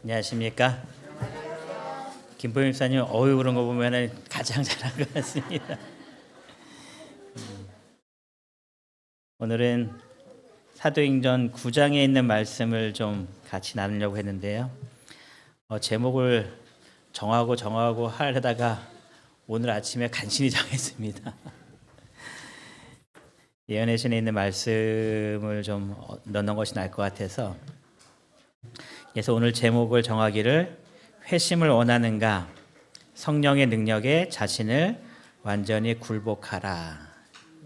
안녕하십니까? 김보영 목사님 어유 그런 거 보면은 가장 잘한 것 같습니다. 오늘은 사도행전 9장에 있는 말씀을 좀 같이 나누려고 했는데요. 제목을 정하고 하려다가 오늘 아침에 간신히 정했습니다. 예언의 있는 말씀을 좀 넣는 것이 나을 것 같아서, 그래서 오늘 제목을 정하기를 회심을 원하는가, 성령의 능력에 자신을 완전히 굴복하라,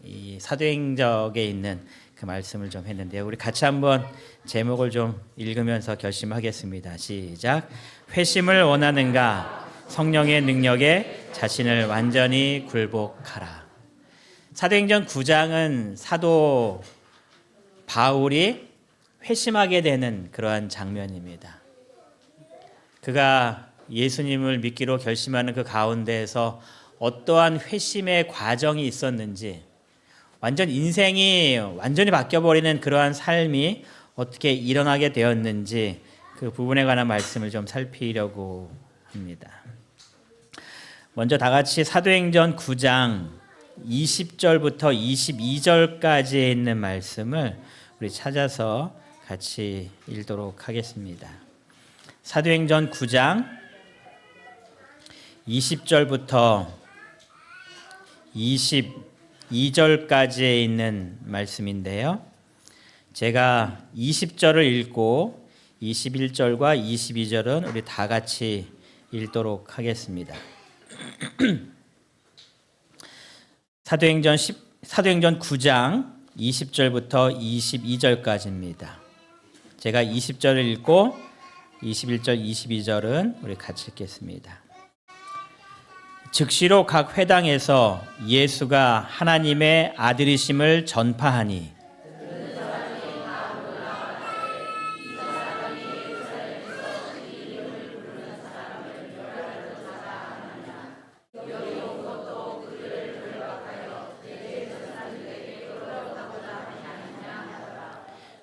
이 사도행전에 있는 그 말씀을 좀 했는데요. 우리 같이 한번 제목을 좀 읽으면서 결심하겠습니다. 시작. 회심을 원하는가, 성령의 능력에 자신을 완전히 굴복하라. 사도행전 9장은 사도 바울이 회심하게 되는 그러한 장면입니다. 그가 예수님을 믿기로 결심하는 그 가운데에서 어떠한 회심의 과정이 있었는지, 인생이 완전히 바뀌어버리는 그러한 삶이 어떻게 일어나게 되었는지, 그 부분에 관한 말씀을 좀 살피려고 합니다. 먼저 다 같이 사도행전 9장 20절부터 22절까지에 있는 말씀을 우리 찾아서 같이 읽도록 하겠습니다. 사도행전 9장 20절부터 22절까지에 있는 말씀인데요. 제가 20절을 읽고 21절과 22절은 우리 다 같이 읽도록 하겠습니다. 사도행전 9장 20절부터 22절까지입니다. 제가 20절을 읽고 21절, 22절은 우리 같이 읽겠습니다. 즉시로 각 회당에서 예수가 하나님의 아들이심을 전파하니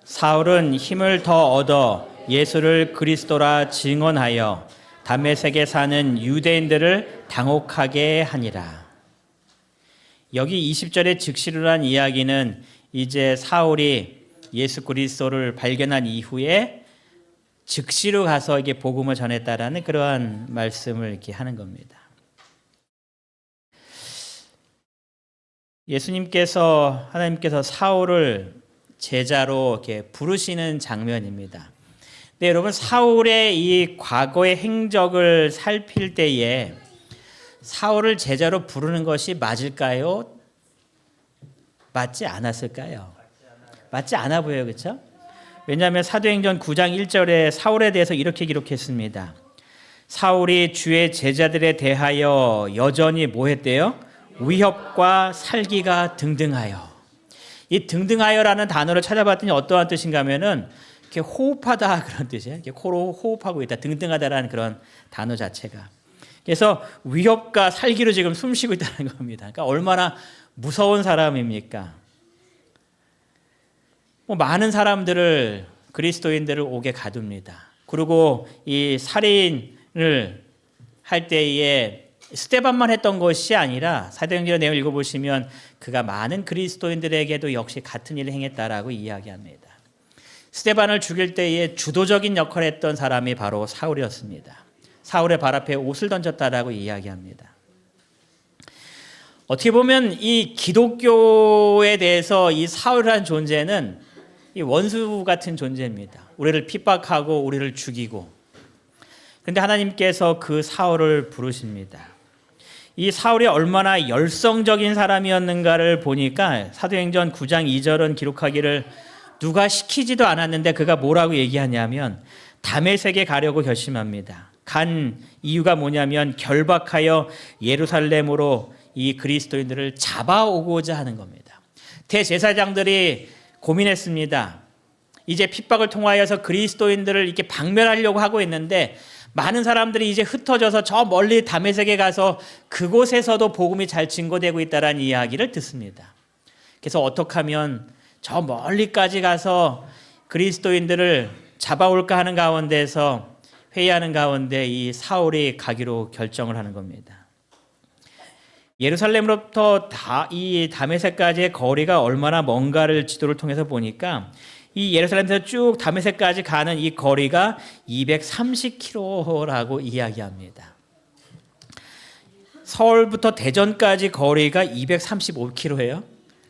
사울은 힘을 더 얻어 예수를 그리스도라 증언하여 다메섹에 사는 유대인들을 당혹하게 하니라. 여기 20절의 즉시로란 이야기는 이제 사울이 예수 그리스도를 발견한 이후에 즉시로 가서 이게 복음을 전했다라는 그러한 말씀을 이렇게 하는 겁니다. 하나님께서 사울을 제자로 이렇게 부르시는 장면입니다. 네, 여러분, 사울의 이 과거의 행적을 살필 때에 사울을 제자로 부르는 것이 맞을까요? 맞지 않았을까요? 맞지 않아 보여요, 그렇죠? 왜냐하면 사도행전 9장 1절에 사울에 대해서 이렇게 기록했습니다. 사울이 주의 제자들에 대하여 여전히 뭐 했대요? 위협과 살기가 등등하여. 이 등등하여라는 단어를 찾아봤더니 어떠한 뜻인가 하면은 이렇게 호흡하다 그런 뜻이에요. 이렇게 코로 호흡하고 있다. 등등하다라는 그런 단어 자체가. 그래서 위협과 살기로 지금 숨쉬고 있다는 겁니다. 그러니까 얼마나 무서운 사람입니까? 많은 사람들을, 그리스도인들을 옥에 가둡니다. 그리고 이 살인을 할 때에 스데반만 했던 것이 아니라 사도행전 내용을 읽어보시면 그가 많은 그리스도인들에게도 역시 같은 일을 행했다라고 이야기합니다. 스데반을 죽일 때에 주도적인 역할을 했던 사람이 바로 사울이었습니다. 사울의 발 앞에 옷을 던졌다라고 이야기합니다. 어떻게 보면 이 기독교에 대해서 이 사울이라는 존재는 이 원수 같은 존재입니다. 우리를 핍박하고 우리를 죽이고. 그런데 하나님께서 그 사울을 부르십니다. 이 사울이 얼마나 열성적인 사람이었는가를 보니까 사도행전 9장 2절은 기록하기를 누가 시키지도 않았는데 그가 뭐라고 얘기하냐면 다메섹에 가려고 결심합니다. 간 이유가 뭐냐면 결박하여 예루살렘으로 이 그리스도인들을 잡아오고자 하는 겁니다. 대제사장들이 고민했습니다. 이제 핍박을 통하여서 그리스도인들을 이렇게 박멸하려고 하고 있는데 많은 사람들이 이제 흩어져서 저 멀리 다메섹에 가서 그곳에서도 복음이 잘 증거되고 있다는 이야기를 듣습니다. 그래서 어떻게 하면 저 멀리까지 가서 그리스도인들을 잡아올까 하는 가운데서 회의하는 가운데 이 사울이 가기로 결정을 하는 겁니다. 예루살렘으로부터 이 다메섹까지의 거리가 얼마나 먼가를 지도를 통해서 보니까 이 예루살렘에서 쭉 다메섹까지 가는 이 거리가 230km라고 이야기합니다. 서울부터 대전까지 거리가 235km예요.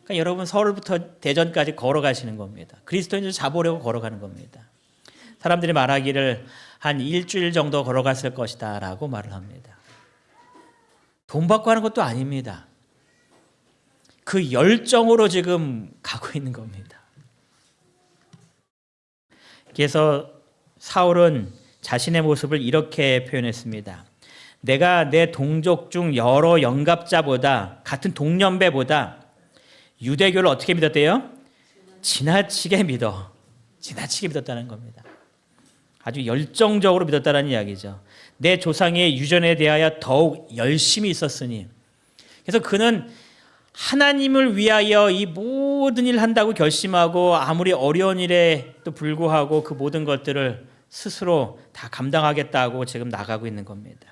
그러니까 여러분 서울부터 대전까지 걸어가시는 겁니다. 그리스도인을 잡으려고 걸어가는 겁니다. 사람들이 말하기를 한 일주일 정도 걸어갔을 것이다 라고 말을 합니다. 돈 받고 하는 것도 아닙니다. 그 열정으로 지금 가고 있는 겁니다. 그래서 사울은 자신의 모습을 이렇게 표현했습니다. 내가 내 동족 중 여러 영갑자보다 같은 동년배보다 유대교를 어떻게 믿었대요? 지나치게 믿었다는 겁니다. 아주 열정적으로 믿었다는 이야기죠. 내 조상의 유전에 대하여 더욱 열심히 있었으니. 그래서 그는 하나님을 위하여 이 모든 일을 한다고 결심하고 아무리 어려운 일에도 불구하고 그 모든 것들을 스스로 다 감당하겠다고 지금 나가고 있는 겁니다.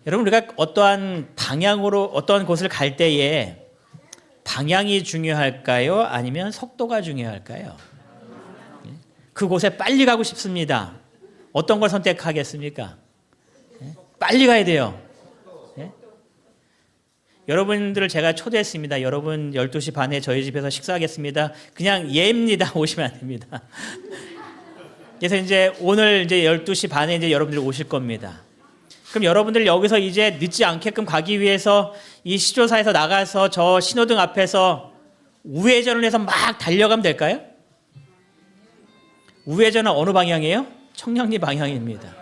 여러분, 우리가 어떠한 방향으로 어떠한 곳을 갈 때에 방향이 중요할까요? 아니면 속도가 중요할까요? 그곳에 빨리 가고 싶습니다. 어떤 걸 선택하겠습니까? 빨리 가야 돼요. 여러분들을 제가 초대했습니다. 여러분 12시 반에 저희 집에서 식사하겠습니다. 그냥 예입니다. 오시면 안 됩니다. 그래서 이제 오늘 이제 12시 반에 이제 여러분들이 오실 겁니다. 그럼 여러분들 여기서 이제 늦지 않게끔 가기 위해서 이 시조사에서 나가서 저 신호등 앞에서 우회전을 해서 막 달려가면 될까요? 우회전은 어느 방향이에요? 청량리 방향입니다.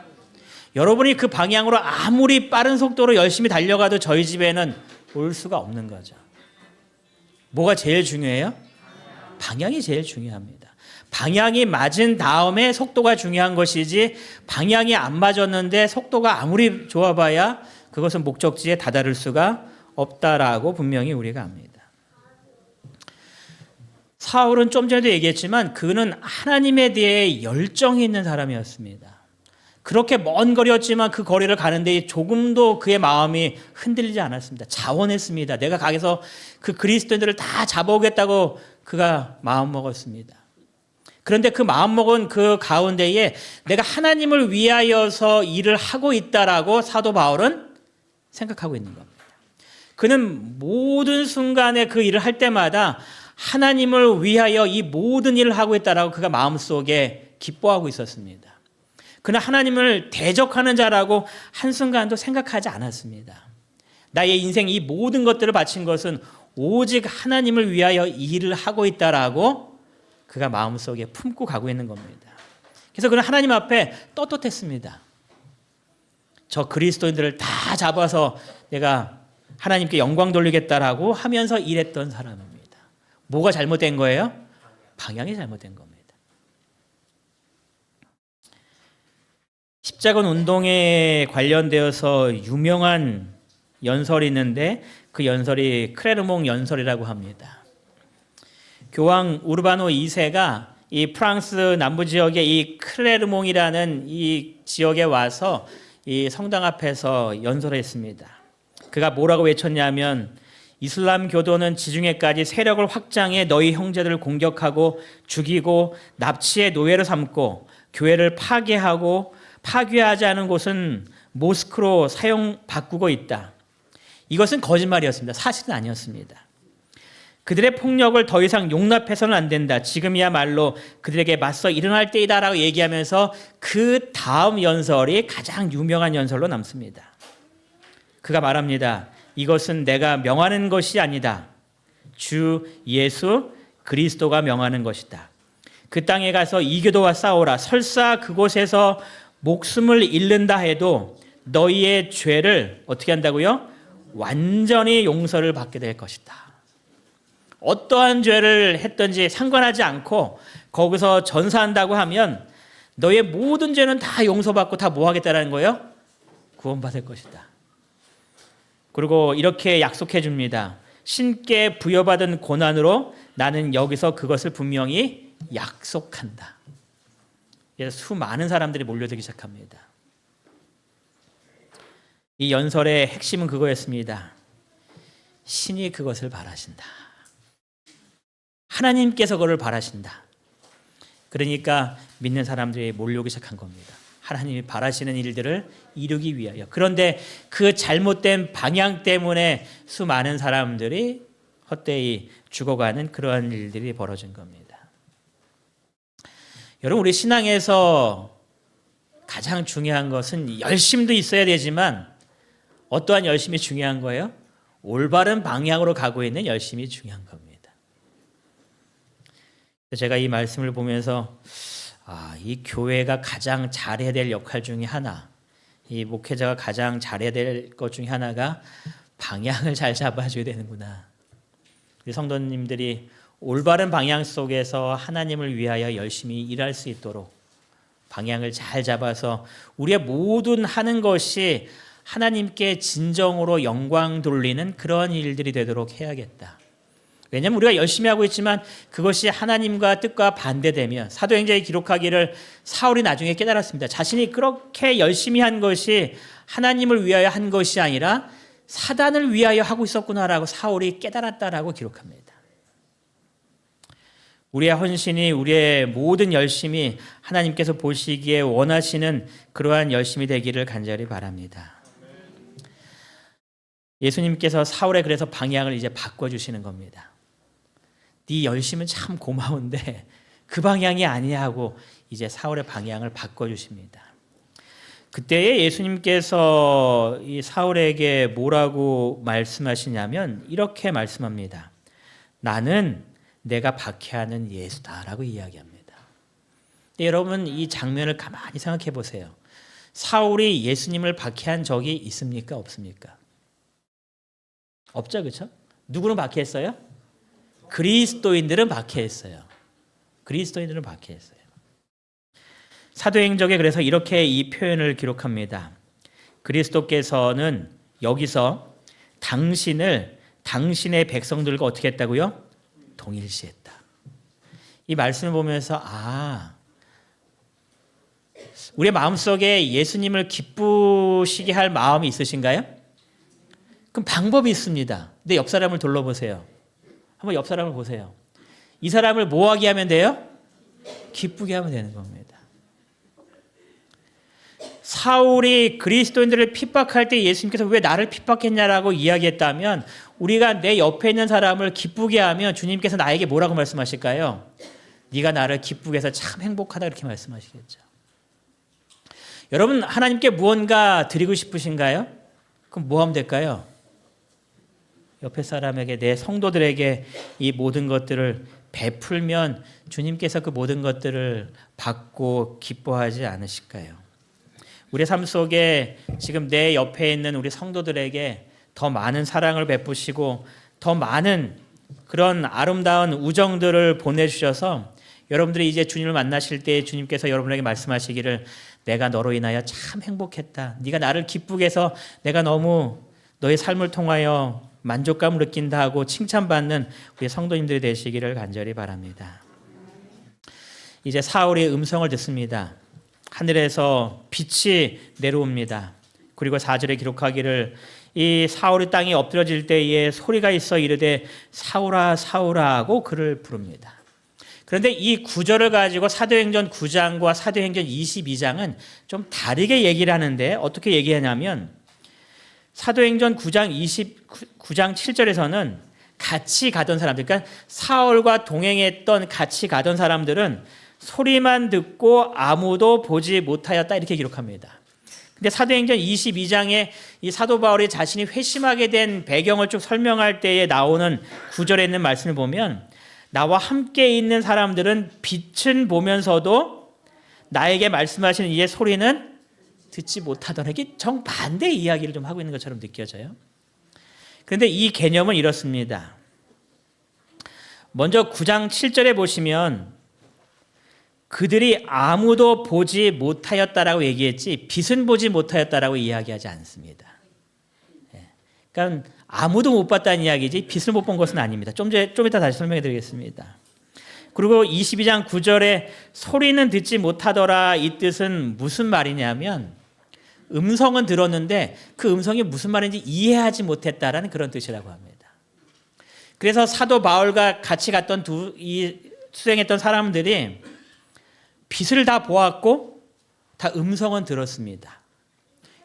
여러분이 그 방향으로 아무리 빠른 속도로 열심히 달려가도 저희 집에는 올 수가 없는 거죠. 뭐가 제일 중요해요? 방향이 제일 중요합니다. 방향이 맞은 다음에 속도가 중요한 것이지 방향이 안 맞았는데 속도가 아무리 좋아봐야 그것은 목적지에 다다를 수가 없다라고 분명히 우리가 압니다. 사울은 좀 전에도 얘기했지만 그는 하나님에 대해 열정이 있는 사람이었습니다. 그렇게 먼 거리였지만 그 거리를 가는데 조금도 그의 마음이 흔들리지 않았습니다. 자원했습니다. 내가 가서 그 그리스도인들을 다 잡아오겠다고 그가 마음먹었습니다. 그런데 그 마음먹은 그 가운데에 내가 하나님을 위하여서 일을 하고 있다라고 사도 바울은 생각하고 있는 겁니다. 그는 모든 순간에 그 일을 할 때마다 하나님을 위하여 이 모든 일을 하고 있다라고 그가 마음속에 기뻐하고 있었습니다. 그는 하나님을 대적하는 자라고 한순간도 생각하지 않았습니다. 나의 인생 이 모든 것들을 바친 것은 오직 하나님을 위하여 일을 하고 있다라고 그가 마음속에 품고 가고 있는 겁니다. 그래서 그는 하나님 앞에 떳떳했습니다. 저 그리스도인들을 다 잡아서 내가 하나님께 영광 돌리겠다라고 하면서 일했던 사람입니다. 뭐가 잘못된 거예요? 방향이 잘못된 겁니다. 십자군 운동에 관련되어서 유명한 연설이 있는데 그 연설이 크레르몽 연설이라고 합니다. 교황 우르바노 2세가 이 프랑스 남부 지역의 이 크레르몽이라는 이 지역에 와서 이 성당 앞에서 연설했습니다. 그가 뭐라고 외쳤냐면 이슬람 교도는 지중해까지 세력을 확장해 너희 형제들을 공격하고 죽이고 납치의 노예로 삼고 교회를 파괴하지 않은 곳은 모스크로 바꾸고 있다. 이것은 거짓말이었습니다. 사실은 아니었습니다. 그들의 폭력을 더 이상 용납해서는 안 된다. 지금이야말로 그들에게 맞서 일어날 때이다라고 얘기하면서 그 다음 연설이 가장 유명한 연설로 남습니다. 그가 말합니다. 이것은 내가 명하는 것이 아니다. 주 예수 그리스도가 명하는 것이다. 그 땅에 가서 이교도와 싸우라. 설사 그곳에서 목숨을 잃는다 해도 너희의 죄를 어떻게 한다고요? 완전히 용서를 받게 될 것이다. 어떠한 죄를 했든지 상관하지 않고 거기서 전사한다고 하면 너의 모든 죄는 다 용서받고 다 뭐 하겠다는 거예요? 구원받을 것이다. 그리고 이렇게 약속해 줍니다. 신께 부여받은 고난으로 나는 여기서 그것을 분명히 약속한다. 그래서 수많은 사람들이 몰려들기 시작합니다. 이 연설의 핵심은 그거였습니다. 신이 그것을 바라신다. 하나님께서 그걸 바라신다. 그러니까 믿는 사람들이 몰려오기 시작한 겁니다. 하나님이 바라시는 일들을 이루기 위하여. 그런데 그 잘못된 방향 때문에 수많은 사람들이 헛되이 죽어가는 그러한 일들이 벌어진 겁니다. 여러분, 우리 신앙에서 가장 중요한 것은 열심도 있어야 되지만 어떠한 열심이 중요한 거예요? 올바른 방향으로 가고 있는 열심이 중요한 겁니다. 제가 이 말씀을 보면서 이 교회가 가장 잘해야 될 역할 중에 하나, 이 목회자가 가장 잘해야 될 것 중에 하나가 방향을 잘 잡아줘야 되는구나. 우리 성도님들이 올바른 방향 속에서 하나님을 위하여 열심히 일할 수 있도록 방향을 잘 잡아서 우리의 모든 하는 것이 하나님께 진정으로 영광 돌리는 그런 일들이 되도록 해야겠다. 왜냐하면 우리가 열심히 하고 있지만 그것이 하나님과 뜻과 반대되면, 사도행전에 기록하기를 사울이 나중에 깨달았습니다. 자신이 그렇게 열심히 한 것이 하나님을 위하여 한 것이 아니라 사단을 위하여 하고 있었구나라고 사울이 깨달았다라고 기록합니다. 우리의 헌신이, 우리의 모든 열심이 하나님께서 보시기에 원하시는 그러한 열심이 되기를 간절히 바랍니다. 예수님께서 사울의 그래서 방향을 이제 바꿔주시는 겁니다. 네 열심은 참 고마운데 그 방향이 아니야 하고 이제 사울의 방향을 바꿔주십니다. 그때에 예수님께서 이 사울에게 뭐라고 말씀하시냐면 이렇게 말씀합니다. 나는 내가 박해하는 예수다라고 이야기합니다. 여러분, 이 장면을 가만히 생각해 보세요. 사울이 예수님을 박해한 적이 있습니까? 없습니까? 없죠, 그렇죠? 누구는 박해했어요? 그리스도인들은 박해했어요. 그리스도인들은 박해했어요. 사도행전에 그래서 이렇게 이 표현을 기록합니다. 그리스도께서는 여기서 당신을 당신의 백성들과 어떻게 했다고요? 동일시했다. 이 말씀을 보면서 우리의 마음속에 예수님을 기쁘시게 할 마음이 있으신가요? 그럼 방법이 있습니다. 내 옆 사람을 둘러보세요. 한번 옆 사람을 보세요. 이 사람을 뭐하게 하면 돼요? 기쁘게 하면 되는 겁니다. 사울이 그리스도인들을 핍박할 때 예수님께서 왜 나를 핍박했냐라고 이야기했다면, 우리가 내 옆에 있는 사람을 기쁘게 하면 주님께서 나에게 뭐라고 말씀하실까요? 네가 나를 기쁘게 해서 참 행복하다 이렇게 말씀하시겠죠. 여러분, 하나님께 무언가 드리고 싶으신가요? 그럼 뭐 하면 될까요? 옆에 사람에게, 내 성도들에게 이 모든 것들을 베풀면 주님께서 그 모든 것들을 받고 기뻐하지 않으실까요? 우리 삶 속에 지금 내 옆에 있는 우리 성도들에게 더 많은 사랑을 베푸시고 더 많은 그런 아름다운 우정들을 보내주셔서 여러분들이 이제 주님을 만나실 때 주님께서 여러분에게 말씀하시기를 내가 너로 인하여 참 행복했다. 네가 나를 기쁘게 해서 내가 너무 너의 삶을 통하여 만족감을 느낀다 하고 칭찬받는 우리 성도님들이 되시기를 간절히 바랍니다. 이제 사울의 음성을 듣습니다. 하늘에서 빛이 내려옵니다. 그리고 4절에 기록하기를 이 사울이 땅에 엎드려질 때에 소리가 있어 이르되 사울아 사울아 하고 그를 부릅니다. 그런데 이 구절을 가지고 사도행전 9장과 사도행전 22장은 좀 다르게 얘기를 하는데, 어떻게 얘기하냐면 사도행전 9장 29장 7절에서는 같이 가던 사람들, 그러니까 사울과 동행했던 같이 가던 사람들은 소리만 듣고 아무도 보지 못하였다 이렇게 기록합니다. 근데 사도행전 22장에 이 사도 바울이 자신이 회심하게 된 배경을 쭉 설명할 때에 나오는 구절에 있는 말씀을 보면 나와 함께 있는 사람들은 빛은 보면서도 나에게 말씀하시는 이의 소리는 듣지 못하더라. 이게 정반대 이야기를 좀 하고 있는 것처럼 느껴져요. 그런데 이 개념은 이렇습니다. 먼저 9장 7절에 보시면 그들이 아무도 보지 못하였다라고 얘기했지 빛은 보지 못하였다라고 이야기하지 않습니다. 그러니까 아무도 못 봤다는 이야기지 빛을 못 본 것은 아닙니다. 좀 이따 다시 설명해 드리겠습니다. 그리고 22장 9절에 소리는 듣지 못하더라, 이 뜻은 무슨 말이냐면 음성은 들었는데 그 음성이 무슨 말인지 이해하지 못했다라는 그런 뜻이라고 합니다. 그래서 사도 바울과 같이 갔던 수행했던 사람들이 빛을 다 보았고 다 음성은 들었습니다.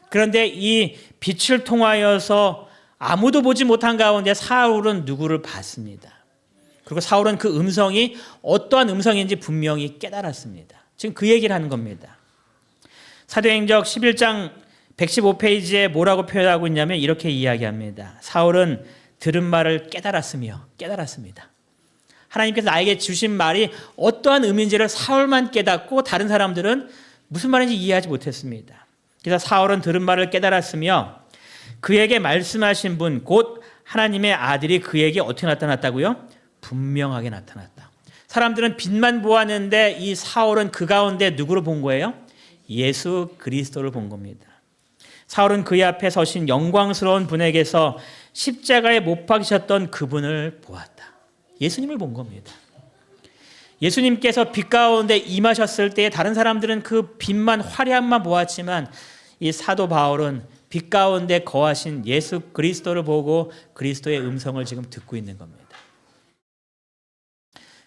그런데 이 빛을 통하여서 아무도 보지 못한 가운데 사울은 누구를 봤습니다. 그리고 사울은 그 음성이 어떠한 음성인지 분명히 깨달았습니다. 지금 그 얘기를 하는 겁니다. 사도행전 11장 115페이지에 뭐라고 표현하고 있냐면 이렇게 이야기합니다. 사울은 들은 말을 깨달았습니다. 하나님께서 나에게 주신 말이 어떠한 의미인지를 사울만 깨닫고 다른 사람들은 무슨 말인지 이해하지 못했습니다. 그래서 사울은 들은 말을 깨달았으며 그에게 말씀하신 분, 곧 하나님의 아들이 그에게 어떻게 나타났다고요? 분명하게 나타났다. 사람들은 빛만 보았는데 이 사울은 그 가운데 누구를 본 거예요? 예수 그리스도를 본 겁니다. 사울은 그의 앞에 서신 영광스러운 분에게서 십자가에 못 박히셨던 그분을 보았다. 예수님을 본 겁니다. 예수님께서 빛 가운데 임하셨을 때 다른 사람들은 그 빛만 화려함만 보았지만 이 사도 바울은 빛 가운데 거하신 예수 그리스도를 보고 그리스도의 음성을 지금 듣고 있는 겁니다.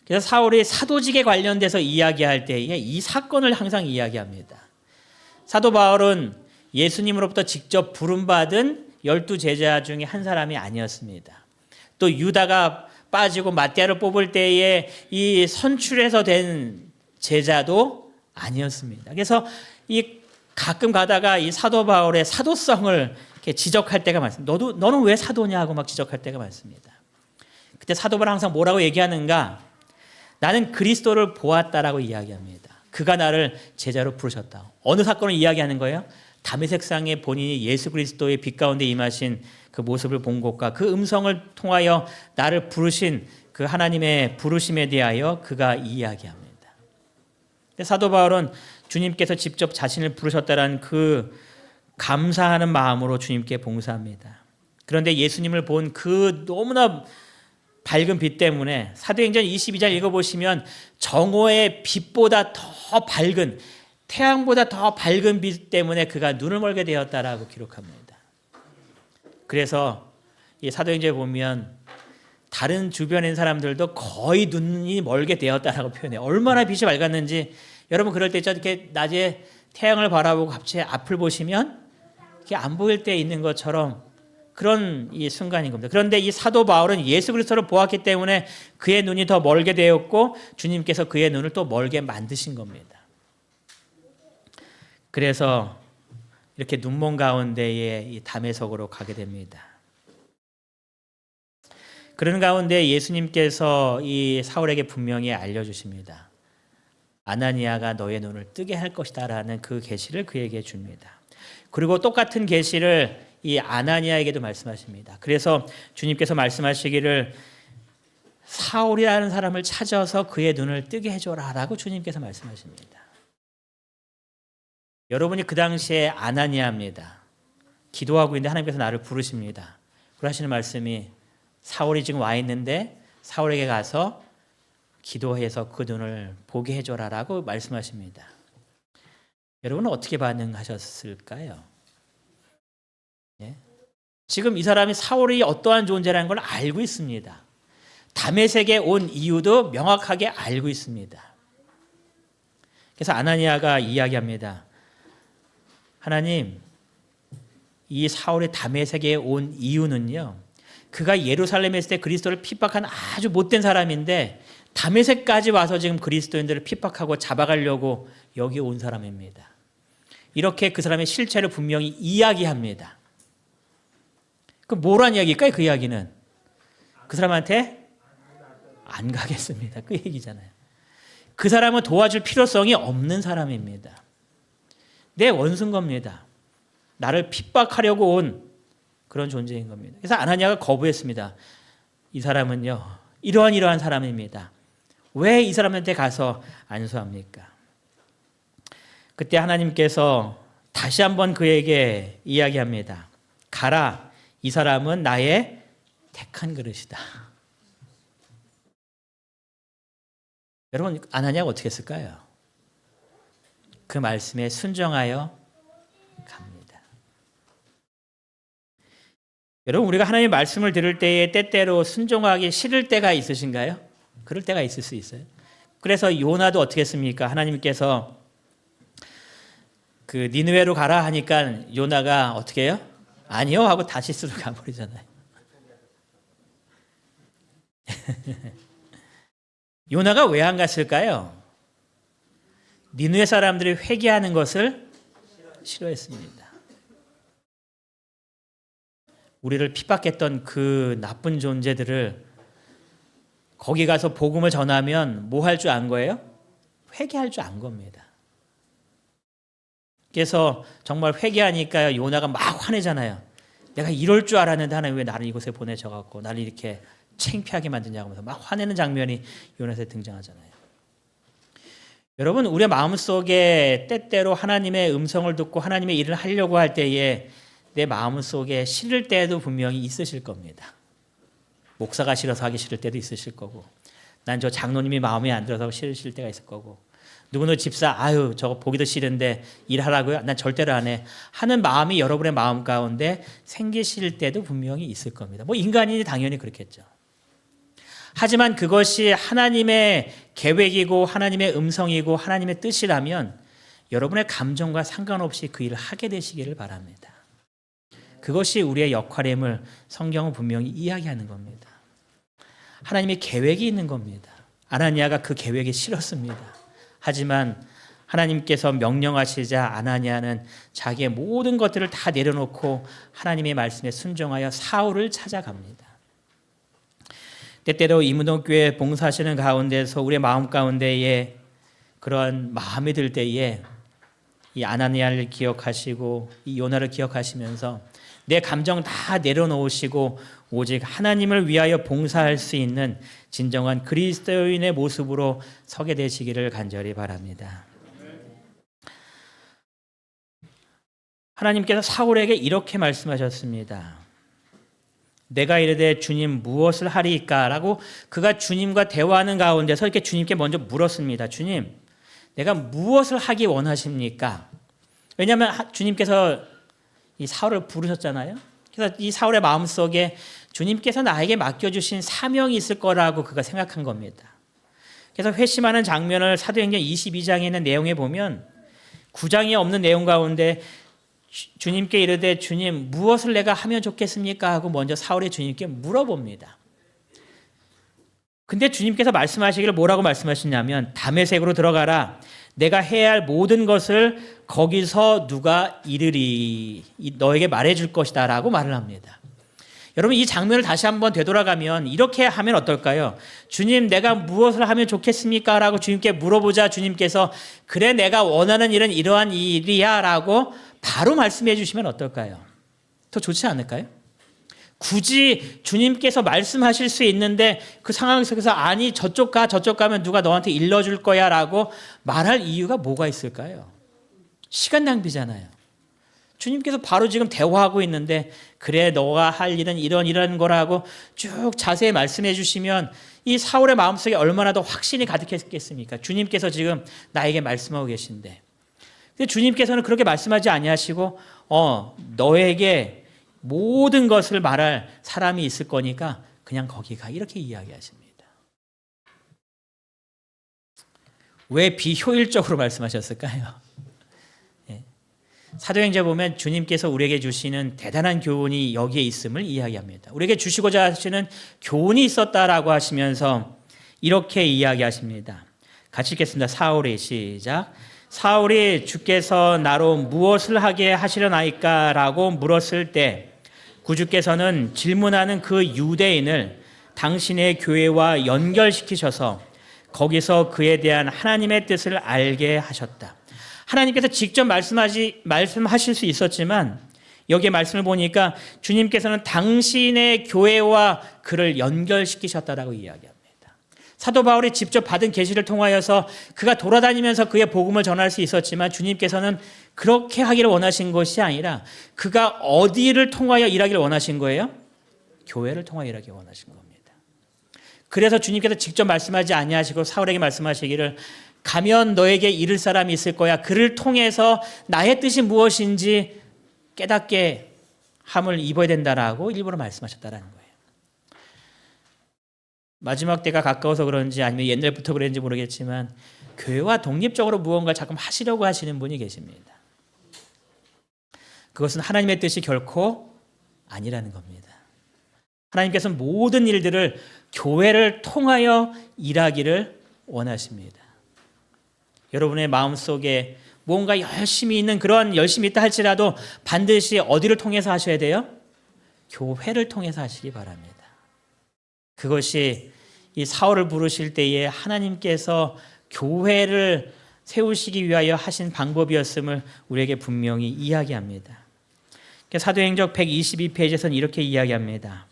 그래서 사울이 사도직에 관련돼서 이야기할 때에 이 사건을 항상 이야기합니다. 사도 바울은 예수님으로부터 직접 부름받은 12제자 중에 한 사람이 아니었습니다. 또 유다가 빠지고 마띠아를 뽑을 때에 이 선출해서 된 제자도 아니었습니다. 그래서 이 가끔 가다가 이 사도 바울의 사도성을 이렇게 지적할 때가 많습니다. 너는 왜 사도냐 하고 막 지적할 때가 많습니다. 그때 사도 바울은 항상 뭐라고 얘기하는가? 나는 그리스도를 보았다라고 이야기합니다. 그가 나를 제자로 부르셨다. 어느 사건을 이야기하는 거예요? 다메섹상에 본인이 예수 그리스도의 빛 가운데 임하신 그 모습을 본 것과 그 음성을 통하여 나를 부르신 그 하나님의 부르심에 대하여 그가 이야기합니다. 사도 바울은 주님께서 직접 자신을 부르셨다는 그 감사하는 마음으로 주님께 봉사합니다. 그런데 예수님을 본 그 너무나 밝은 빛 때문에 사도행전 22장 읽어보시면 정오의 빛보다 더 밝은, 태양보다 더 밝은 빛 때문에 그가 눈을 멀게 되었다라고 기록합니다. 그래서 이 사도행전에 보면 다른 주변에 있는 사람들도 거의 눈이 멀게 되었다라고 표현해요. 얼마나 빛이 밝았는지. 여러분 그럴 때 이렇게 낮에 태양을 바라보고 갑자기 앞을 보시면 이게 안 보일 때 있는 것처럼 그런 이 순간인 겁니다. 그런데 이 사도 바울은 예수 그리스도를 보았기 때문에 그의 눈이 더 멀게 되었고 주님께서 그의 눈을 또 멀게 만드신 겁니다. 그래서 이렇게 눈먼 가운데에 이 담에석으로 가게 됩니다. 그런 가운데 예수님께서 이 사울에게 분명히 알려주십니다. 아나니아가 너의 눈을 뜨게 할 것이다라는 그 계시를 그에게 줍니다. 그리고 똑같은 계시를 이 아나니아에게도 말씀하십니다. 그래서 주님께서 말씀하시기를 사울이라는 사람을 찾아서 그의 눈을 뜨게 해줘라라고 주님께서 말씀하십니다. 여러분이 그 당시에 아나니아입니다. 기도하고 있는데 하나님께서 나를 부르십니다. 그리고 하시는 말씀이 사울이 지금 와 있는데 사울에게 가서 기도해서 그 눈을 보게 해줘라라고 말씀하십니다. 여러분은 어떻게 반응하셨을까요? 예? 지금 이 사람이 사울이 어떠한 존재라는 걸 알고 있습니다. 다메섹에 온 이유도 명확하게 알고 있습니다. 그래서 아나니아가 이야기합니다. 하나님, 이 사울이 다메섹에 온 이유는요, 그가 예루살렘에 있을 때 그리스도를 핍박한 아주 못된 사람인데 다메섹까지 와서 지금 그리스도인들을 핍박하고 잡아가려고 여기 온 사람입니다. 이렇게 그 사람의 실체를 분명히 이야기합니다. 그 뭐란 이야기일까요? 그 이야기는 그 사람한테 안 가겠습니다. 그 얘기잖아요. 그 사람은 도와줄 필요성이 없는 사람입니다. 내 원수인 겁니다. 나를 핍박하려고 온 그런 존재인 겁니다. 그래서 아나니아가 거부했습니다. 이 사람은요, 이러한 사람입니다. 왜 이 사람한테 가서 안수합니까? 그때 하나님께서 다시 한번 그에게 이야기합니다. 가라. 이 사람은 나의 택한 그릇이다. 여러분, 아나니아가 어떻게 했을까요? 그 말씀에 순종하여 갑니다. 여러분, 우리가 하나님의 말씀을 들을 때에 때때로 순종하기 싫을 때가 있으신가요? 그럴 때가 있을 수 있어요. 그래서 요나도 어떻게 했습니까? 하나님께서 그 니느웨로 가라 하니까 요나가 어떻게 해요? 아니요 하고 다시스로 가버리잖아요. 요나가 왜 안 갔을까요? 니느웨 사람들이 회개하는 것을 싫어했습니다. 우리를 핍박했던 그 나쁜 존재들을 거기 가서 복음을 전하면 뭐 할 줄 안 거예요? 회개할 줄 안 겁니다. 그래서 정말 회개하니까 요나가 막 화내잖아요. 내가 이럴 줄 알았는데 하나님 왜 나를 이곳에 보내셔갖고 나를 이렇게 창피하게 만드냐고 하면서 막 화내는 장면이 요나서에 등장하잖아요. 여러분, 우리의 마음속에 때때로 하나님의 음성을 듣고 하나님의 일을 하려고 할 때에 내 마음속에 싫을 때도 분명히 있으실 겁니다. 목사가 싫어서 하기 싫을 때도 있으실 거고, 난 저 장로님이 마음에 안 들어서 싫으실 때가 있을 거고, 누구는 집사 아유 저거 보기도 싫은데 일하라고요? 난 절대로 안 해 하는 마음이 여러분의 마음 가운데 생기실 때도 분명히 있을 겁니다. 뭐 인간이니 당연히 그렇겠죠. 하지만 그것이 하나님의 계획이고 하나님의 음성이고 하나님의 뜻이라면 여러분의 감정과 상관없이 그 일을 하게 되시기를 바랍니다. 그것이 우리의 역할임을 성경은 분명히 이야기하는 겁니다. 하나님의 계획이 있는 겁니다. 아나니아가 그 계획이 싫었습니다. 하지만 하나님께서 명령하시자 아나니아는 자기의 모든 것들을 다 내려놓고 하나님의 말씀에 순종하여 사울을 찾아갑니다. 때때로 이문동교회 봉사하시는 가운데서 우리의 마음 가운데에 그런 마음이 들 때에 이 아나니아를 기억하시고 이 요나를 기억하시면서 내 감정 다 내려놓으시고 오직 하나님을 위하여 봉사할 수 있는 진정한 그리스도인의 모습으로 서게 되시기를 간절히 바랍니다. 하나님께서 사울에게 이렇게 말씀하셨습니다. 내가 이르되 주님 무엇을 하리이까? 라고 그가 주님과 대화하는 가운데서 이렇게 주님께 먼저 물었습니다. 주님, 내가 무엇을 하기 원하십니까? 왜냐하면 주님께서 이 사울을 부르셨잖아요. 그래서 이 사울의 마음속에 주님께서 나에게 맡겨주신 사명이 있을 거라고 그가 생각한 겁니다. 그래서 회심하는 장면을 사도행전 22장에 있는 내용에 보면 9장에 없는 내용 가운데 주님께 이르되 주님 무엇을 내가 하면 좋겠습니까? 하고 먼저 사울이 주님께 물어봅니다. 근데 주님께서 말씀하시기를 뭐라고 말씀하시냐면 다메섹으로 들어가라. 내가 해야 할 모든 것을 거기서 누가 이르리 너에게 말해줄 것이다 라고 말을 합니다. 여러분 이 장면을 다시 한번 되돌아가면 이렇게 하면 어떨까요? 주님 내가 무엇을 하면 좋겠습니까? 라고 주님께 물어보자 주님께서 그래 내가 원하는 일은 이러한 일이야 라고 바로 말씀해 주시면 어떨까요? 더 좋지 않을까요? 굳이 주님께서 말씀하실 수 있는데 그 상황 속에서 아니 저쪽 가면 누가 너한테 일러줄 거야 라고 말할 이유가 뭐가 있을까요? 시간 낭비잖아요. 주님께서 바로 지금 대화하고 있는데 그래 너가 할 일은 이런 거라고 쭉 자세히 말씀해 주시면 이 사울의 마음속에 얼마나 더 확신이 가득했겠습니까? 주님께서 지금 나에게 말씀하고 계신데 근데 주님께서는 그렇게 말씀하지 아니하시고 너에게 모든 것을 말할 사람이 있을 거니까 그냥 거기 가 이렇게 이야기하십니다. 왜 비효율적으로 말씀하셨을까요? 사도행전 보면 주님께서 우리에게 주시는 대단한 교훈이 여기에 있음을 이야기합니다. 우리에게 주시고자 하시는 교훈이 있었다라고 하시면서 이렇게 이야기하십니다. 같이 읽겠습니다. 사울이 시작. 사울이 주께서 나로 무엇을 하게 하시려나이까? 라고 물었을 때 구주께서는 질문하는 그 유대인을 당신의 교회와 연결시키셔서 거기서 그에 대한 하나님의 뜻을 알게 하셨다. 하나님께서 직접 말씀하실 수 있었지만 여기에 말씀을 보니까 주님께서는 당신의 교회와 그를 연결시키셨다라고 이야기합니다. 사도 바울이 직접 받은 계시를 통하여서 그가 돌아다니면서 그의 복음을 전할 수 있었지만 주님께서는 그렇게 하기를 원하신 것이 아니라 그가 어디를 통하여 일하기를 원하신 거예요? 교회를 통하여 일하기 원하신 겁니다. 그래서 주님께서 직접 말씀하지 아니하시고 사울에게 말씀하시기를 가면 너에게 이를 사람이 있을 거야. 그를 통해서 나의 뜻이 무엇인지 깨닫게 함을 입어야 된다라고 일부러 말씀하셨다라는 거예요. 마지막 때가 가까워서 그런지 아니면 옛날부터 그랬는지 모르겠지만 교회와 독립적으로 무언가를 자꾸 하시려고 하시는 분이 계십니다. 그것은 하나님의 뜻이 결코 아니라는 겁니다. 하나님께서는 모든 일들을 교회를 통하여 일하기를 원하십니다. 여러분의 마음속에 무언가 열심히 있는 그런 열심히 있다 할지라도 반드시 어디를 통해서 하셔야 돼요? 교회를 통해서 하시기 바랍니다. 그것이 이 사울을 부르실 때에 하나님께서 교회를 세우시기 위하여 하신 방법이었음을 우리에게 분명히 이야기합니다. 사도행전 122페이지에서는 이렇게 이야기합니다.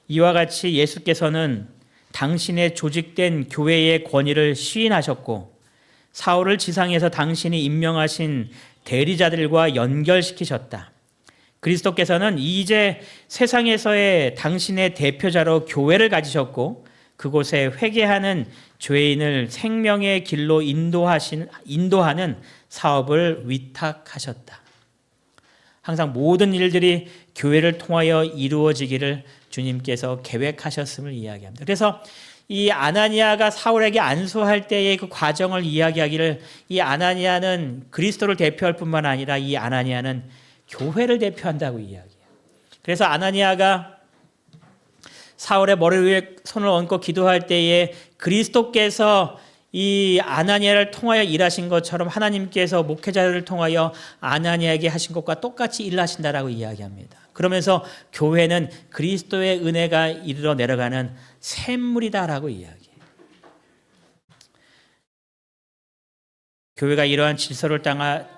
이와 같이 예수께서는 당신의 조직된 교회의 권위를 시인하셨고 사울을 지상에서 당신이 임명하신 대리자들과 연결시키셨다. 그리스도께서는 이제 세상에서의 당신의 대표자로 교회를 가지셨고 그곳에 회개하는 죄인을 생명의 길로 인도하는 사업을 위탁하셨다. 항상 모든 일들이 교회를 통하여 이루어지기를 주님께서 계획하셨음을 이야기합니다. 그래서 이 아나니아가 사울에게 안수할 때의 그 과정을 이야기하기를 이 아나니아는 그리스도를 대표할 뿐만 아니라 이 아나니아는 교회를 대표한다고 이야기해요. 그래서 아나니아가 사울의 머리 위에 손을 얹고 기도할 때에 그리스도께서 이 아나니아를 통하여 일하신 것처럼 하나님께서 목회자를 통하여 아나니아에게 하신 것과 똑같이 일하신다라고 이야기합니다. 그러면서 교회는 그리스도의 은혜가 이르러 내려가는 샘물이다라고 이야기해요. 교회가 이러한 질서를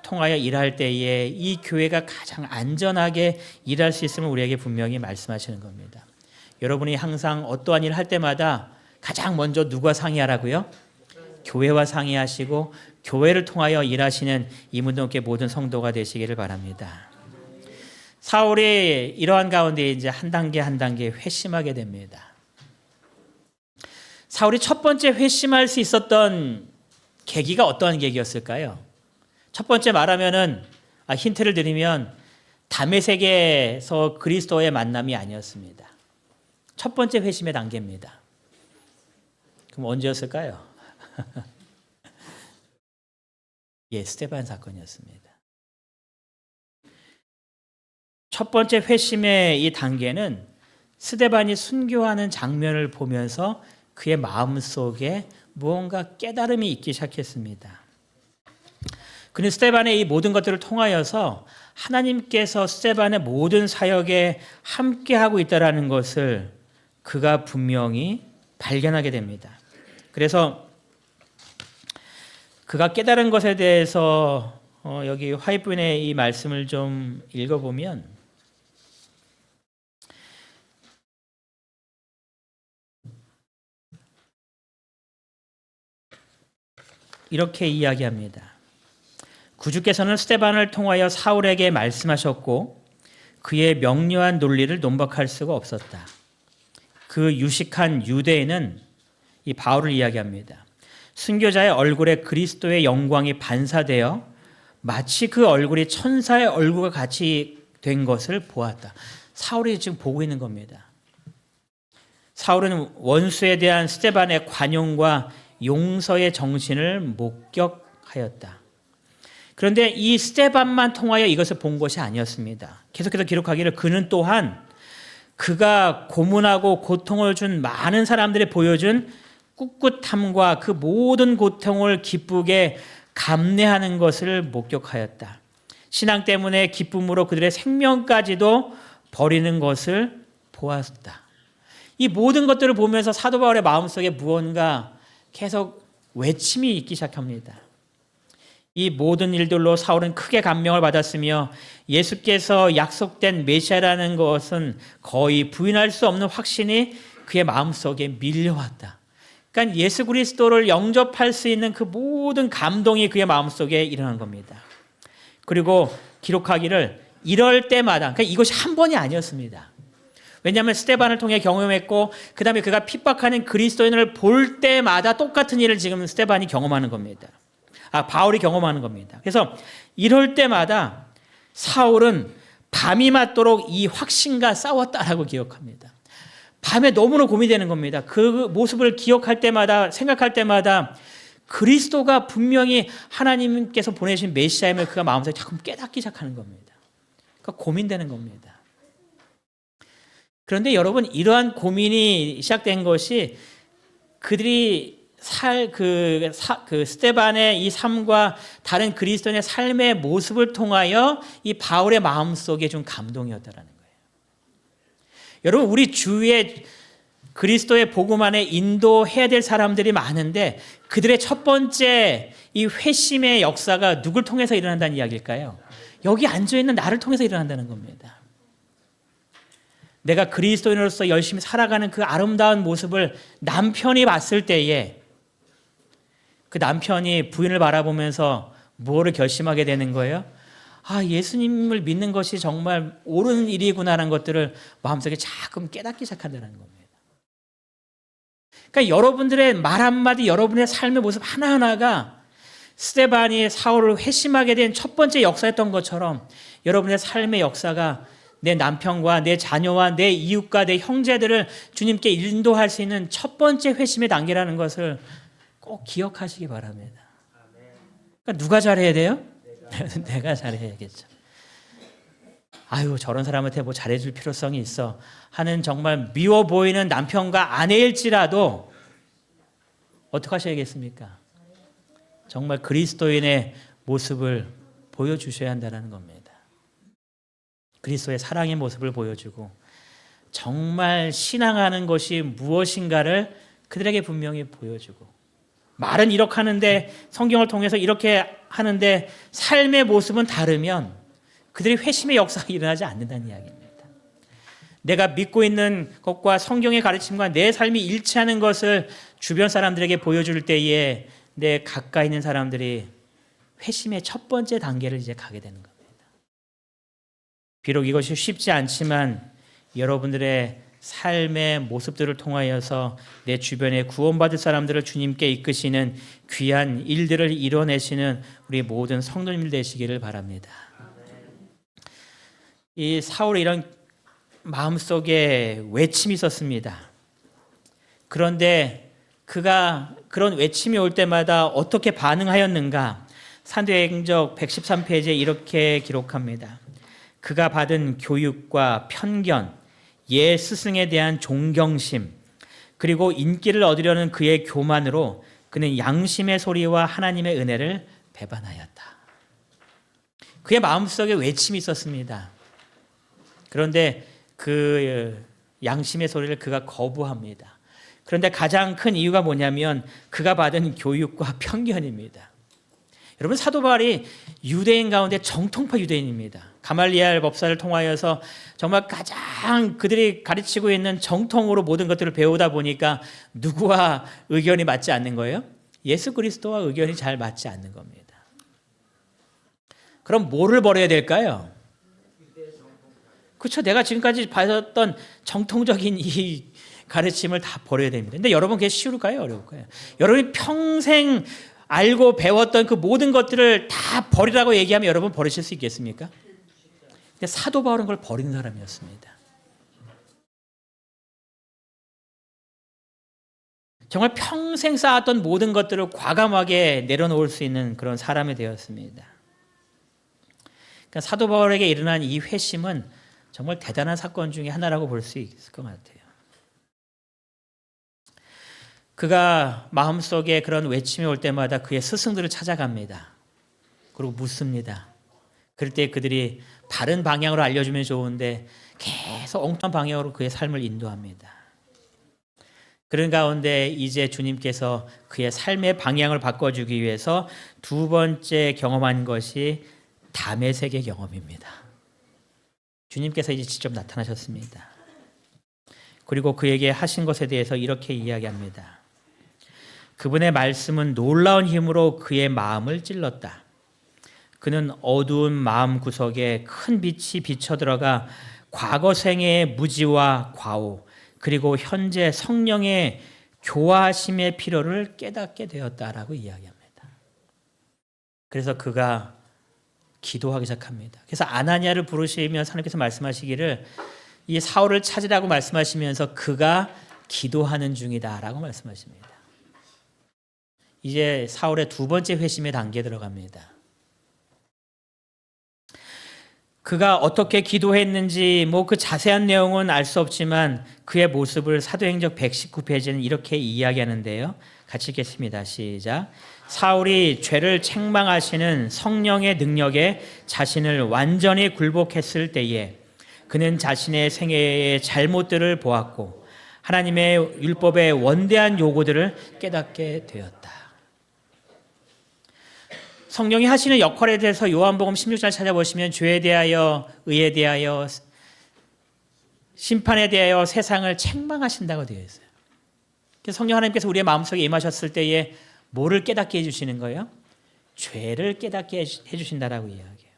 통하여 일할 때에 이 교회가 가장 안전하게 일할 수 있음을 우리에게 분명히 말씀하시는 겁니다. 여러분이 항상 어떠한 일을 할 때마다 가장 먼저 누구와 상의하라고요? 교회와 상의하시고 교회를 통하여 일하시는 이문동교회 모든 성도가 되시기를 바랍니다. 사울이 이러한 가운데 이제 한 단계 한 단계 회심하게 됩니다. 사울이 첫 번째 회심할 수 있었던 계기가 어떠한 계기였을까요? 첫 번째 말하면은 힌트를 드리면 다메섹에서 그리스도의 만남이 아니었습니다. 첫 번째 회심의 단계입니다. 그럼 언제였을까요? 예, 스데반 사건이었습니다. 첫 번째 회심의 이 단계는 스데반이 순교하는 장면을 보면서 그의 마음속에 무언가 깨달음이 있기 시작했습니다. 그는 스데반의 이 모든 것들을 통하여서 하나님께서 스데반의 모든 사역에 함께하고 있다는 것을 그가 분명히 발견하게 됩니다. 그래서 그가 깨달은 것에 대해서 여기 화이트분의 이 말씀을 좀 읽어보면 이렇게 이야기합니다. 구주께서는 스데반을 통하여 사울에게 말씀하셨고 그의 명료한 논리를 논박할 수가 없었다. 그 유식한 유대인은 이 바울을 이야기합니다. 순교자의 얼굴에 그리스도의 영광이 반사되어 마치 그 얼굴이 천사의 얼굴과 같이 된 것을 보았다. 사울이 지금 보고 있는 겁니다. 사울은 원수에 대한 스데반의 관용과 용서의 정신을 목격하였다. 그런데 이 스데반만 통하여 이것을 본 것이 아니었습니다. 계속해서 기록하기를 그는 또한 그가 고문하고 고통을 준 많은 사람들이 보여준 꿋꿋함과 그 모든 고통을 기쁘게 감내하는 것을 목격하였다. 신앙 때문에 기쁨으로 그들의 생명까지도 버리는 것을 보았다. 이 모든 것들을 보면서 사도 바울의 마음속에 무언가 계속 외침이 있기 시작합니다. 이 모든 일들로 사울은 크게 감명을 받았으며 예수께서 약속된 메시아라는 것은 거의 부인할 수 없는 확신이 그의 마음속에 밀려왔다. 그러니까 예수 그리스도를 영접할 수 있는 그 모든 감동이 그의 마음속에 일어난 겁니다. 그리고 기록하기를 이럴 때마다, 그러니까 이것이 한 번이 아니었습니다. 왜냐하면 스데반을 통해 경험했고 그 다음에 그가 핍박하는 그리스도인을 볼 때마다 똑같은 일을 지금 스데반이 경험하는 겁니다. 바울이 경험하는 겁니다. 그래서 이럴 때마다 사울은 밤이 맞도록 이 확신과 싸웠다라고 기억합니다. 밤에 너무나 고민되는 겁니다. 그 모습을 기억할 때마다 생각할 때마다 그리스도가 분명히 하나님께서 보내신 메시아임을 그가 마음속에 자꾸 깨닫기 시작하는 겁니다. 그러니까 고민되는 겁니다. 그런데 여러분, 이러한 고민이 시작된 것이 그들이 스데반의 이 삶과 다른 그리스도인의 삶의 모습을 통하여 이 바울의 마음속에 좀 감동이었다라는 거예요. 여러분, 우리 주위에 그리스도의 복음 안에 인도해야 될 사람들이 많은데 그들의 첫 번째 이 회심의 역사가 누굴 통해서 일어난다는 이야기일까요? 여기 앉아있는 나를 통해서 일어난다는 겁니다. 내가 그리스도인으로서 열심히 살아가는 그 아름다운 모습을 남편이 봤을 때에 그 남편이 부인을 바라보면서 뭐를 결심하게 되는 거예요? 예수님을 믿는 것이 정말 옳은 일이구나라는 것들을 마음속에 자꾸 깨닫기 시작한다는 겁니다. 그러니까 여러분들의 말 한마디, 여러분의 삶의 모습 하나하나가 스데반이 사울을 회심하게 된 첫 번째 역사였던 것처럼 여러분의 삶의 역사가 내 남편과 내 자녀와 내 이웃과 내 형제들을 주님께 인도할 수 있는 첫 번째 회심의 단계라는 것을 꼭 기억하시기 바랍니다. 그러니까 누가 잘해야 돼요? 내가 잘해야겠죠. 저런 사람한테 뭐 잘해줄 필요성이 있어 하는 정말 미워 보이는 남편과 아내일지라도 어떻게 하셔야겠습니까? 정말 그리스도인의 모습을 보여주셔야 한다는 겁니다. 그리스도의 사랑의 모습을 보여주고 정말 신앙하는 것이 무엇인가를 그들에게 분명히 보여주고, 말은 이렇게 하는데 성경을 통해서 이렇게 하는데 삶의 모습은 다르면 그들이 회심의 역사가 일어나지 않는다는 이야기입니다. 내가 믿고 있는 것과 성경의 가르침과 내 삶이 일치하는 것을 주변 사람들에게 보여줄 때에 내 가까이 있는 사람들이 회심의 첫 번째 단계를 이제 가게 되는 겁니다. 비록 이것이 쉽지 않지만 여러분들의 삶의 모습들을 통하여서 내 주변에 구원받을 사람들을 주님께 이끄시는 귀한 일들을 이뤄내시는 우리 모든 성도님들 되시기를 바랍니다. 이 사울의 이런 마음속에 외침이 있었습니다. 그런데 그가 그런 외침이 올 때마다 어떻게 반응하였는가? 사도행적 113페이지에 이렇게 기록합니다. 그가 받은 교육과 편견, 옛 스승에 대한 존경심, 그리고 인기를 얻으려는 그의 교만으로 그는 양심의 소리와 하나님의 은혜를 배반하였다. 그의 마음속에 외침이 있었습니다. 그런데 그 양심의 소리를 그가 거부합니다. 그런데 가장 큰 이유가 뭐냐면 그가 받은 교육과 편견입니다. 여러분, 사도 바울이 유대인 가운데 정통파 유대인입니다. 가말리엘 법사를 통하여서 정말 가장 그들이 가르치고 있는 정통으로 모든 것들을 배우다 보니까 누구와 의견이 맞지 않는 거예요? 예수 그리스도와 의견이 잘 맞지 않는 겁니다. 그럼 뭐를 버려야 될까요? 그렇죠. 내가 지금까지 받았던 정통적인 이 가르침을 다 버려야 됩니다. 근데 여러분, 그게 쉬울까요? 어려울까요? 여러분이 평생 알고 배웠던 그 모든 것들을 다 버리라고 얘기하면 여러분 버리실 수 있겠습니까? 근데 사도 바울은 그걸 버리는 사람이었습니다. 정말 평생 쌓았던 모든 것들을 과감하게 내려놓을 수 있는 그런 사람이 되었습니다. 그러니까 사도 바울에게 일어난 이 회심은 정말 대단한 사건 중에 하나라고 볼 수 있을 것 같아요. 그가 마음속에 그런 외침이 올 때마다 그의 스승들을 찾아갑니다. 그리고 묻습니다. 그럴 때 그들이 바른 방향으로 알려주면 좋은데 계속 엉뚱한 방향으로 그의 삶을 인도합니다. 그런 가운데 이제 주님께서 그의 삶의 방향을 바꿔주기 위해서 두 번째 경험한 것이 담의 세계 경험입니다. 주님께서 이제 직접 나타나셨습니다. 그리고 그에게 하신 것에 대해서 이렇게 이야기합니다. 그분의 말씀은 놀라운 힘으로 그의 마음을 찔렀다. 그는 어두운 마음 구석에 큰 빛이 비쳐 들어가 과거 생애의 무지와 과오, 그리고 현재 성령의 교화하심의 필요를 깨닫게 되었다라고 이야기합니다. 그래서 그가 기도하기 시작합니다. 그래서 아나니아를 부르시면서 하나님께서 말씀하시기를 이 사울을 찾으라고 말씀하시면서 그가 기도하는 중이다라고 말씀하십니다. 이제 사울의 두 번째 회심의 단계에 들어갑니다. 그가 어떻게 기도했는지 그 자세한 내용은 알 수 없지만 그의 모습을 사도행전 119페이지는 이렇게 이야기하는데요. 같이 읽겠습니다. 시작. 사울이 죄를 책망하시는 성령의 능력에 자신을 완전히 굴복했을 때에 그는 자신의 생애의 잘못들을 보았고 하나님의 율법의 원대한 요구들을 깨닫게 되었다. 성령이 하시는 역할에 대해서 요한복음 16장 찾아보시면 죄에 대하여, 의에 대하여, 심판에 대하여 세상을 책망하신다고 되어 있어요. 그래서 성령 하나님께서 우리의 마음속에 임하셨을 때에 뭐를 깨닫게 해주시는 거예요? 죄를 깨닫게 해주신다라고 이야기해요.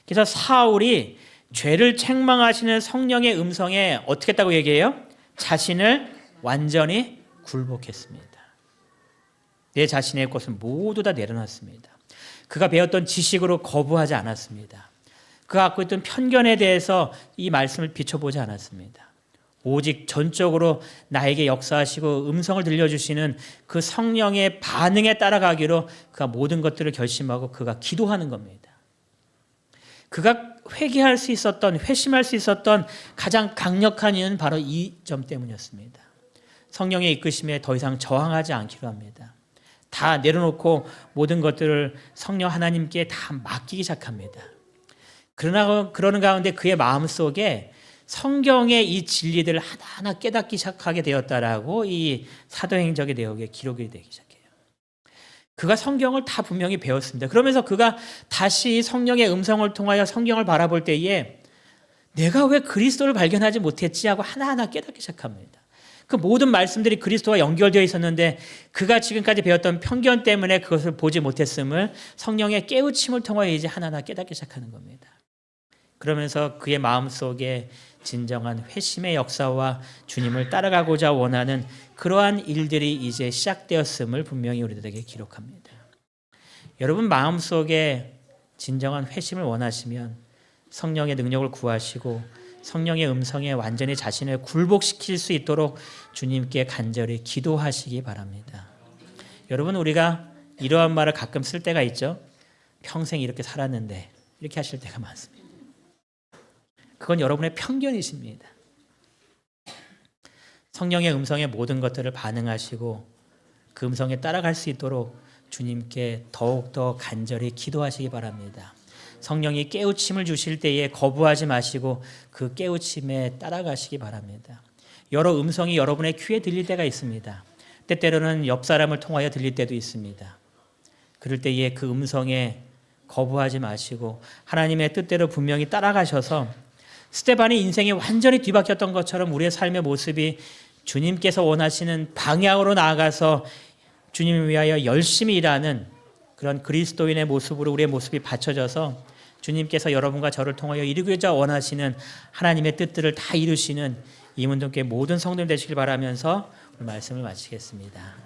그래서 사울이 죄를 책망하시는 성령의 음성에 어떻게 했다고 얘기해요? 자신을 완전히 굴복했습니다. 내 자신의 것을 모두 다 내려놨습니다. 그가 배웠던 지식으로 거부하지 않았습니다. 그가 갖고 있던 편견에 대해서 이 말씀을 비춰보지 않았습니다. 오직 전적으로 나에게 역사하시고 음성을 들려주시는 그 성령의 반응에 따라가기로 그가 모든 것들을 결심하고 그가 기도하는 겁니다. 그가 회개할 수 있었던, 회심할 수 있었던 가장 강력한 이유는 바로 이 점 때문이었습니다. 성령의 이끄심에 더 이상 저항하지 않기로 합니다. 다 내려놓고 모든 것들을 성령 하나님께 다 맡기기 시작합니다. 그러는 가운데 그의 마음속에 성경의 이 진리들을 하나하나 깨닫기 시작하게 되었다라고 이 사도행적의 내용에 기록이 되기 시작해요. 그가 성경을 다 분명히 배웠습니다. 그러면서 그가 다시 성령의 음성을 통하여 성경을 바라볼 때에 내가 왜 그리스도를 발견하지 못했지 하고 하나하나 깨닫기 시작합니다. 그 모든 말씀들이 그리스도와 연결되어 있었는데 그가 지금까지 배웠던 편견 때문에 그것을 보지 못했음을 성령의 깨우침을 통하여 이제 하나하나 깨닫기 시작하는 겁니다. 그러면서 그의 마음속에 진정한 회심의 역사와 주님을 따라가고자 원하는 그러한 일들이 이제 시작되었음을 분명히 우리들에게 기록합니다. 여러분 마음속에 진정한 회심을 원하시면 성령의 능력을 구하시고 성령의 음성에 완전히 자신을 굴복시킬 수 있도록 주님께 간절히 기도하시기 바랍니다. 여러분 우리가 이러한 말을 가끔 쓸 때가 있죠. 평생 이렇게 살았는데 이렇게 하실 때가 많습니다. 그건 여러분의 편견이십니다. 성령의 음성에 모든 것들을 반응하시고 그 음성에 따라갈 수 있도록 주님께 더욱더 간절히 기도하시기 바랍니다. 성령이 깨우침을 주실 때에 거부하지 마시고 그 깨우침에 따라가시기 바랍니다. 여러 음성이 여러분의 귀에 들릴 때가 있습니다. 때때로는 옆 사람을 통하여 들릴 때도 있습니다. 그럴 때에 그 음성에 거부하지 마시고 하나님의 뜻대로 분명히 따라가셔서 스데반의 인생이 완전히 뒤바뀌었던 것처럼 우리의 삶의 모습이 주님께서 원하시는 방향으로 나아가서 주님을 위하여 열심히 일하는 그런 그리스도인의 모습으로 우리의 모습이 받쳐져서 주님께서 여러분과 저를 통하여 이루고자 원하시는 하나님의 뜻들을 다 이루시는 이문동교회 모든 성도들 되시길 바라면서 오늘 말씀을 마치겠습니다.